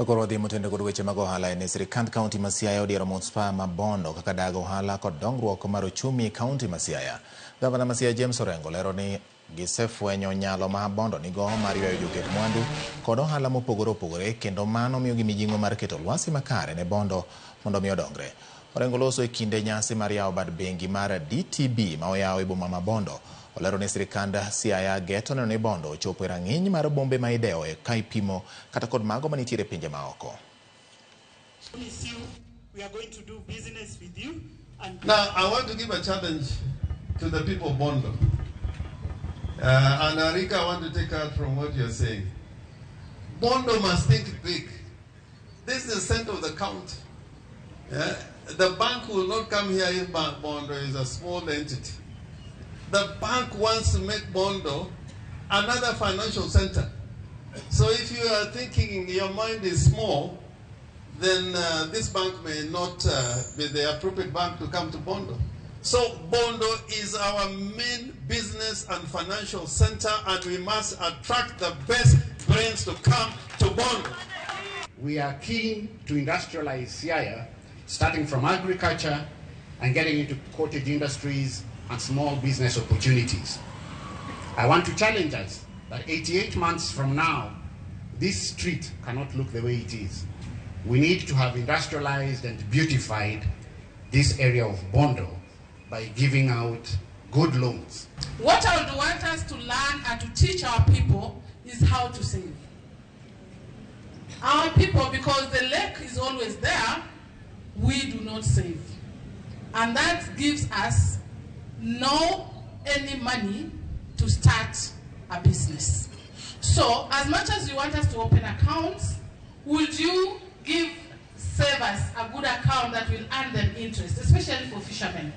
Tokoro dhi motende kod weche mag ohala e sirkand kaunti ma Siaya odiero Municipal ma Bondo kaka dago ohala kod dongruok mar ochumi kaunti ma Siaya. Gavana ma Siaya James Orengo lero ni gisefwenyo nyalo ma Bondo nigo mar ywayo joket mwandu kod ohala mopogore opogore, kendo mano miyo mijing'o mar keto lwasi makare ne Bondo mondo mi odongre. Orengo loso e kinde nyasi mar yawo bad bengi mar DTB ma oyawo e boma ma Bondo. Olero ni sirkande Siaya geto neno ni Bondo ochopo e rang'iny mar bombe ma idewo e ka ipimo kata kod mago manitiere pinje maoko. Now, I want to give a challenge to the people of Bondo. And Arika, I want to take out from what you're saying. Bondo must think big. This is the center of the county. The bank will not come here if Bondo is a small entity. The bank wants to make Bondo another financial center. So if you are thinking your mind is small, then this bank may not be the appropriate bank to come to Bondo. So Bondo is our main business and financial center, and we must attract the best brains to come to Bondo. We are keen to industrialize Siaya, starting from agriculture and getting into cottage industries and small business opportunities. I want to challenge us that 88 months from now, this street cannot look the way it is. We need to have industrialized and beautified this area of Bondo by giving out good loans. What I would want us to learn and to teach our people is how to save. Our people, because the lake is always there, we do not save. And that gives us any money to start a business. So, as much as you want us to open accounts, would you save us a good account that will earn them interest, especially for fishermen?